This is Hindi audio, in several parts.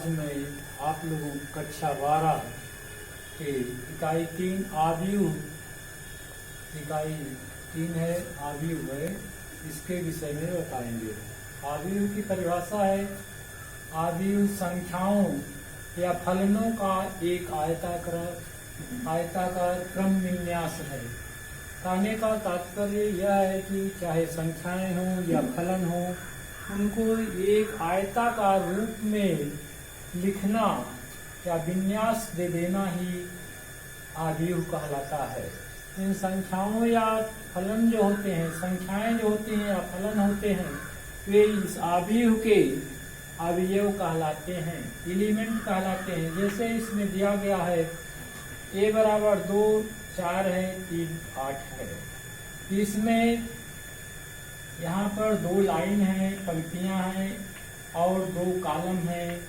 आज मैं आप लोगों को कक्षा 12 के इकाई 3 आव्यूह, इकाई 3 है आव्यूह है, इसके विषय में बताएंगे। आव्यूह की परिभाषा है आव्यूह संख्याओं या फलनों का एक आयताकार क्रम विन्यास है। कहने का तात्पर्य यह है कि चाहे संख्याएं हों या फलन हों, उनको एक आयताकार रूप में लिखना या विन्यास दे देना ही आव्यूह कहलाता है। इन संख्याओं या फलन जो होते हैं, संख्याएं जो होती हैं या फलन होते हैं, वे इस आव्यूह के अवयव कहलाते हैं, एलिमेंट कहलाते हैं। जैसे इसमें दिया गया है a बराबर 2 4 है 3 8 है। इसमें यहाँ पर 2 लाइन हैं, पंक्तियाँ हैं और 2 कॉलम हैं।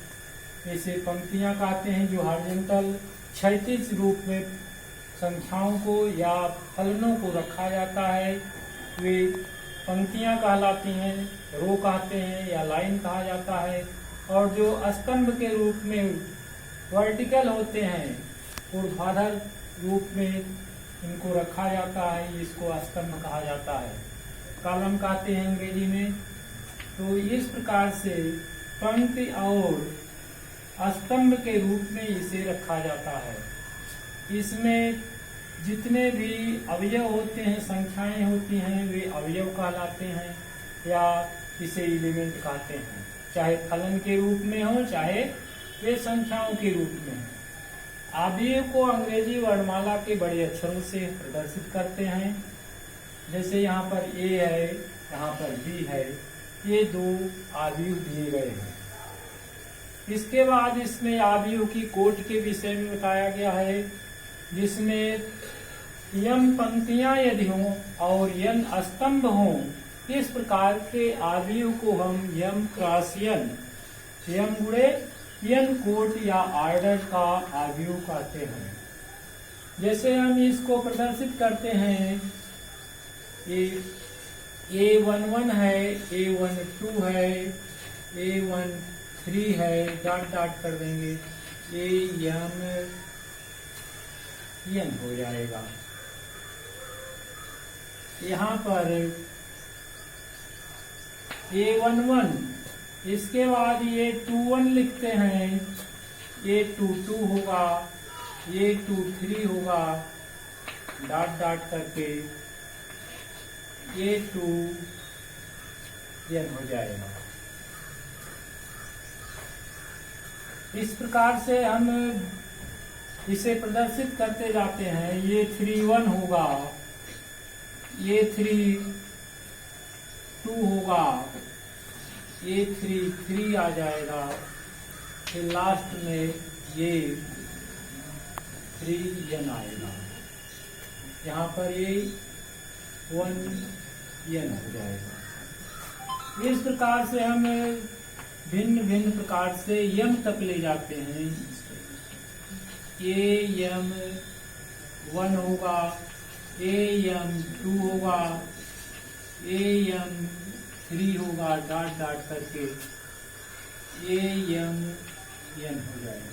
इसे पंक्तियाँ कहते हैं जो हॉरिजॉन्टल क्षैतिज रूप में संख्याओं को या फलनों को रखा जाता है, वे पंक्तियाँ कहलाती हैं, रो कहते हैं या लाइन कहा जाता है। और जो स्तंभ के रूप में वर्टिकल होते हैं, ऊर्ध्वाधर रूप में इनको रखा जाता है, इसको स्तंभ कहा जाता है, कॉलम कहते हैं अंग्रेजी में। तो इस प्रकार से पंक्ति और स्तंभ के रूप में इसे रखा जाता है। इसमें जितने भी अवयव होते हैं, संख्याएं होती हैं, वे अवयव कहलाते हैं या इसे एलिमेंट कहते हैं, चाहे फलन के रूप में हो चाहे वे संख्याओं के रूप में हो। आव्यूह को अंग्रेजी वर्णमाला के बड़े अक्षरों से प्रदर्शित करते हैं। जैसे यहाँ पर A है, यहाँ पर B है, ये 2 आव्यूह दिए गए हैं। इसके बाद इसमें आव्यूह की कोटि के विषय में बताया गया है, जिसमें यम पंक्तियां यदि हों और यन स्तंभ हों, इस प्रकार के आव्यूह को हम यम क्रॉस यन, यम गुणे यन कोट या ऑर्डर का आव्यूह कहते हैं। जैसे हम इसको प्रदर्शित करते हैं, A11 है, A12 है, A13 है, डॉट डॉट कर देंगे, AM हो जाएगा। यहाँ पर A11, इसके बाद ये 21 लिखते हैं, A22 होगा, A23 होगा, डॉट डॉट करके A2n हो जाएगा। इस प्रकार से हम इसे प्रदर्शित करते जाते हैं। ये 31 होगा, ये 32 होगा, ये 33 आ जाएगा, फिर लास्ट में ये 3n आएगा। यहाँ पर ये 1n हो जाएगा। इस प्रकार से हम भिन्न भिन्न प्रकार से यम तक ले जाते हैं। AM1 होगा, AM2 होगा, AM3 होगा, डॉट डॉट करके AMN हो जाएगा।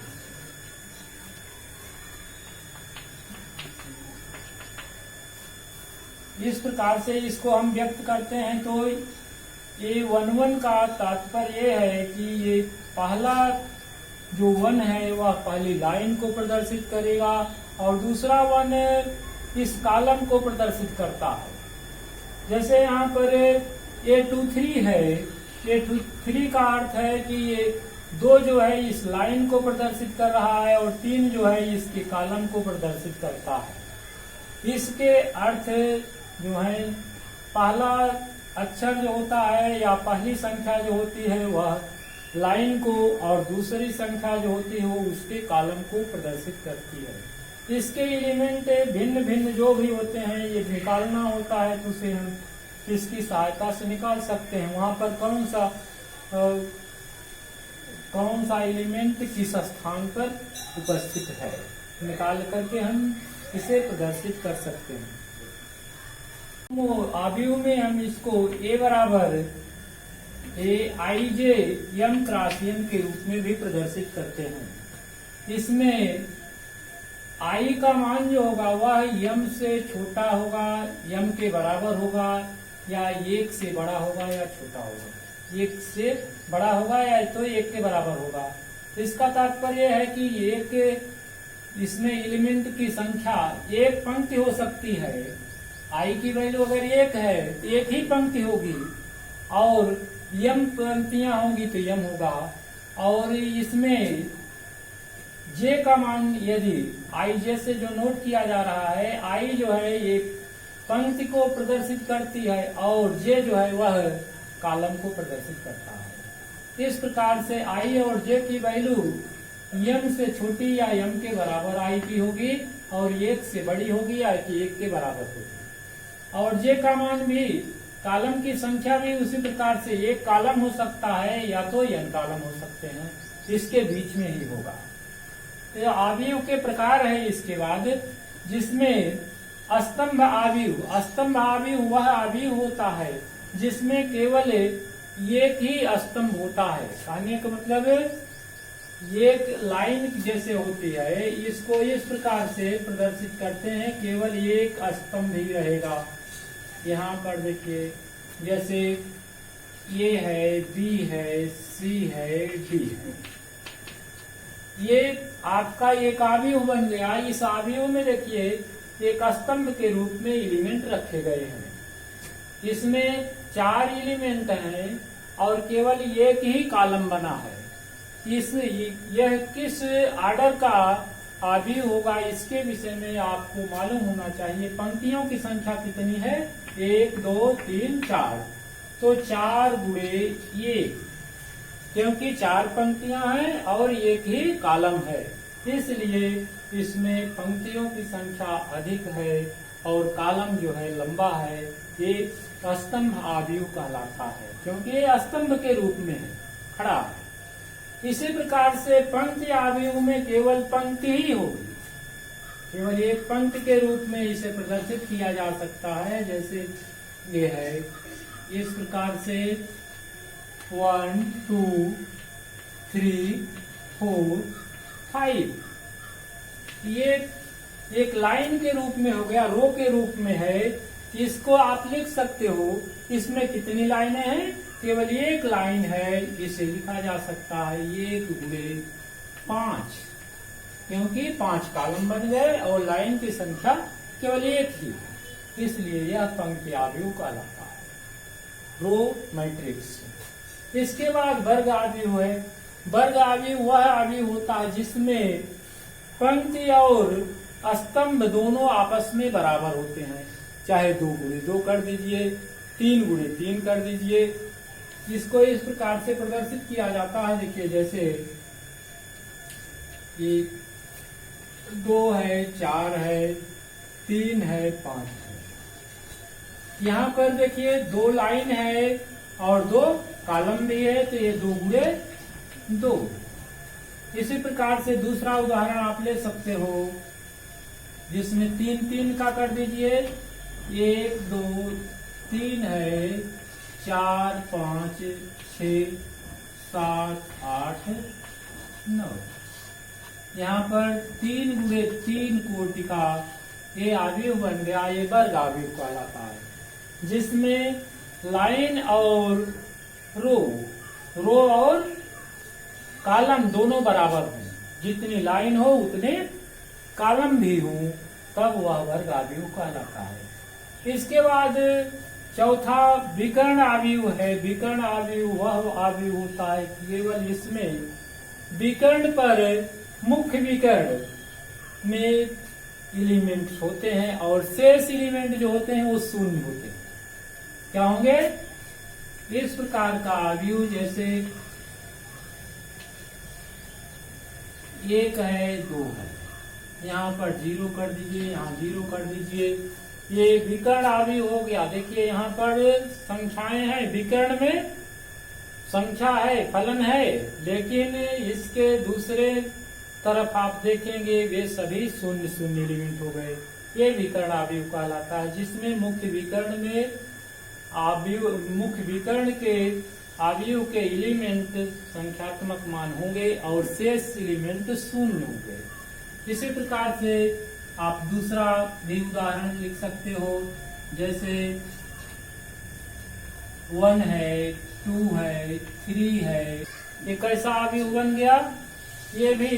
इस प्रकार से इसको हम व्यक्त करते हैं। तो A11 का तात्पर्य ये है कि ये पहला जो 1 है वह पहली लाइन को प्रदर्शित करेगा और दूसरा 1 इस कॉलम को प्रदर्शित करता है। जैसे यहाँ पर A23 है, A23 का अर्थ है कि ये 2 जो है इस लाइन को प्रदर्शित कर रहा है और 3 जो है इसके कॉलम को प्रदर्शित करता है। इसके अर्थ जो है, पहला अक्षर जो होता है या पहली संख्या जो होती है वह लाइन को और दूसरी संख्या जो होती है वो उसके कॉलम को प्रदर्शित करती है। इसके एलिमेंट भिन्न भिन्न जो भी होते हैं, ये निकालना होता है तो उसे हम इसकी सहायता से निकाल सकते हैं। वहाँ पर कौन सा एलिमेंट किस स्थान पर उपस्थित है, निकाल करके हम इसे प्रदर्शित कर सकते हैं। आव्यूह में हम इसको A बराबर आई जे यम क्रॉस यम के रूप में भी प्रदर्शित करते हैं। इसमें आई का मान जो होगा वह यम से छोटा होगा, यम के बराबर होगा, या एक से बड़ा होगा या छोटा होगा। एक से बड़ा होगा या तो एक के बराबर होगा। इसका तात्पर्य है कि एक इसमें एलिमेंट की संख्या एक पंक्ति हो सकती है। आई की वैल्यू अगर एक है, एक ही पंक्ति होगी, और यम पंक्तियां होंगी तो यम होगा। और इसमें जे का मान यदि आई जे से जो नोट किया जा रहा है, आई जो है एक पंक्ति को प्रदर्शित करती है और जे जो है वह कॉलम को प्रदर्शित करता है। इस प्रकार से आई और जे की वैल्यू यम से छोटी या यम के बराबर आई की होगी, और एक से बड़ी होगी या कि एक के बराबर होगी। और जे का मान भी, कॉलम की संख्या भी उसी प्रकार से एक कॉलम हो सकता है या तो n कॉलम हो सकते हैं, इसके बीच में ही होगा। तो आव्यूह के प्रकार है इसके बाद, जिसमें स्तंभ आव्यूह। स्तंभ आव्यूह वह आव्यूह होता है जिसमें केवल एक ही स्तंभ होता है। कहने का मतलब एक लाइन जैसे होती है, इसको इस प्रकार से प्रदर्शित करते हैं, केवल एक स्तंभ ही रहेगा। यहाँ पर देखिए, जैसे ये है, बी है, सी है, डी है। ये आपका एक आव्यूह बन गया। इस आव्यूह में देखिए एक स्तंभ के रूप में एलिमेंट रखे गए हैं। इसमें 4 एलिमेंट हैं और केवल एक ही कॉलम बना है। यह किस ऑर्डर का आव्यूह होगा इसके विषय में आपको मालूम होना चाहिए। पंक्तियों की संख्या कितनी है? 1 2 3 4। तो 4 गुणे 1, क्योंकि 4 पंक्तियां हैं और एक ही कॉलम है, इसलिए इसमें पंक्तियों की संख्या अधिक है और कॉलम जो है लंबा है। ये स्तंभ आव्यूह कहलाता है, क्योंकि ये स्तंभ के रूप में है, खड़ा है। इसी प्रकार से पंक्ति आव्यूह में केवल पंक्ति ही होगी, केवल एक पंक्ति के रूप में इसे प्रदर्शित किया जा सकता है। जैसे ये है, इस प्रकार से 1 2 3 4 5, ये एक लाइन के रूप में हो गया, रो के रूप में है। इसको आप लिख सकते हो, इसमें कितनी लाइनें हैं? केवल एक लाइन है, इसे लिखा जा सकता है 1 गुणे 5, क्योंकि 5 कॉलम बन गए और लाइन की संख्या केवल एक ही है, इसलिए यह पंक्ति आव्यूह कहलाता है, रो मैट्रिक्स। इसके बाद वर्ग आव्यूह है। वर्ग आव्यूह वह आव्यूह होता है जिसमें पंक्ति और स्तंभ दोनों आपस में बराबर होते हैं, चाहे 2 गुणे 2 कर दीजिए, 3 गुणे 3 कर दीजिए। इसको इस प्रकार से प्रदर्शित किया जाता है। देखिए, जैसे ये 2 है, 4 है, 3 है, 5 है। यहाँ पर देखिए 2 लाइन है और 2 कॉलम भी है, तो ये 2 गुणे 2। इसी प्रकार से दूसरा उदाहरण आप ले सकते हो, जिसमें 3 3 का कर दीजिए, 1 2 3 है, 4 5 6 7 8 9। यहाँ पर 3 गुणे 3 कोटि का ये आव्यूह बन गया। ये वर्ग आव्यूह कहलाता है, जिसमें लाइन और रो और कॉलम दोनों बराबर हों, जितनी लाइन हो उतने कॉलम भी हों, तब वह वर्ग आव्यूह कहलाता है। इसके बाद चौथा विकर्ण आव्यूह है। विकर्ण आव्यूह वह आव्यूह होता है केवल इसमें विकर्ण पर मुख्य विकर्ण में एलिमेंट्स होते हैं और शेष एलिमेंट जो होते हैं वो शून्य होते हैं। क्या होंगे? इस प्रकार का आव्यूह, जैसे 1 है, 2 है, यहाँ पर 0 कर दीजिए, यहाँ 0 कर दीजिए। ये विकर्ण आव्यूह हो गया। देखिए यहाँ पर संख्याएं हैं, विकर्ण में संख्या है, फलन है, लेकिन इसके दूसरे तरफ आप देखेंगे वे सभी शून्य शून्य एलिमेंट हो गए। ये विकर्ण आव्यूह कहलाता है, जिसमें मुख्य विकर्ण के अवयव के एलिमेंट संख्यात्मक मान होंगे और शेष एलिमेंट शून्य होंगे। इसी प्रकार से आप दूसरा भी उदाहरण लिख सकते हो, जैसे 1 है, 2 है, 3 है। ये कैसा अवयव बन गया? ये भी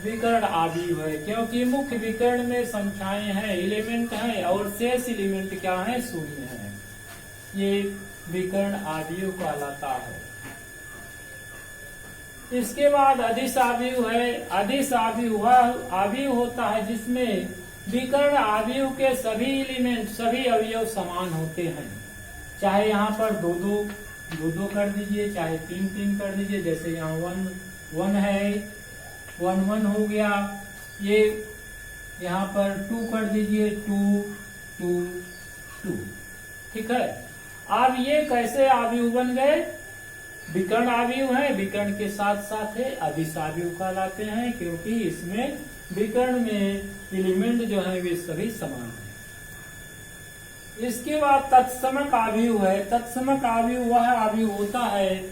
विकर्ण अवयव है, क्योंकि मुख्य विकर्ण में संख्याएं हैं, एलिमेंट हैं और शेष एलिमेंट क्या है? शून्य है। ये विकर्ण अवयव कहलाता है। इसके बाद अदिश अवयव है। अदिश अवयव वह अवयव होता है जिसमें विकर्ण अवयव के सभी एलिमेंट, सभी अवयव समान होते हैं। चाहे यहाँ पर दो दो कर दीजिए, चाहे 3 कर दीजिए। जैसे यहाँ 1 है, 1 हो गया। ये यहाँ पर 2 कर दीजिए, 2 2 2। ठीक है। अब ये कैसे अवयव बन गए? विकर्ण अवयव है, विकर्ण के साथ साथ है अदिश अवयव कहलाते हैं, क्योंकि इसमें विकर्ण में एलिमेंट जो है वे सभी समान है। इसके बाद तत्समक अवयव है। तत्समक अवयव वह अवयव होता है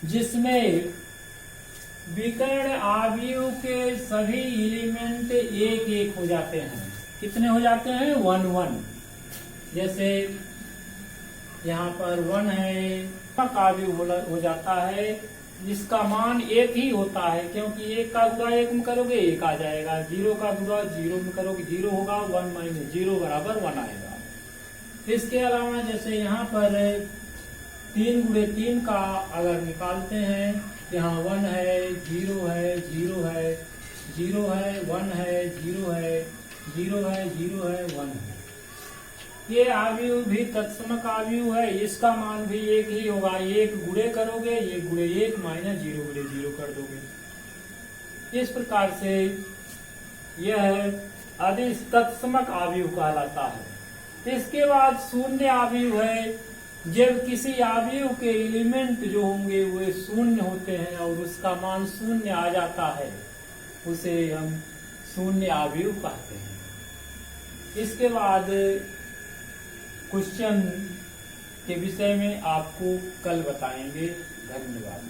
जिसमें विकर्ण अवयव के सभी एलिमेंट एक एक हो जाते हैं। कितने हो जाते हैं? 1 1। जैसे यहाँ पर 1 है, अवयव हो जाता है जिसका मान 1 ही होता है, क्योंकि 1 का गुणा 1 में करोगे 1 आ जाएगा, 0 का गुणा 0 में करोगे 0 होगा, 1 - 0 बराबर 1 आएगा। इसके अलावा जैसे यहाँ पर 3 × 3 का अगर निकालते हैं, यहाँ 1 है, 0 है, 0 है, 0 है, 1 है, 0 है, 0 है, 0 है, 1 है। ये अवयव भी तत्समक अवयव है, इसका मान भी 1 ही होगा। 1 गुणे करोगे, 1 × 1 - 0 × 0 कर दोगे। इस प्रकार से यह अदिश तत्समक अवयव कहलाता है। इसके बाद शून्य अवयव है। जब किसी अवयव के एलिमेंट जो होंगे वे शून्य होते हैं और उसका मान शून्य आ जाता है, उसे हम शून्य अवयव कहते हैं। इसके बाद क्वेश्चन के विषय में आपको कल बताएंगे। धन्यवाद।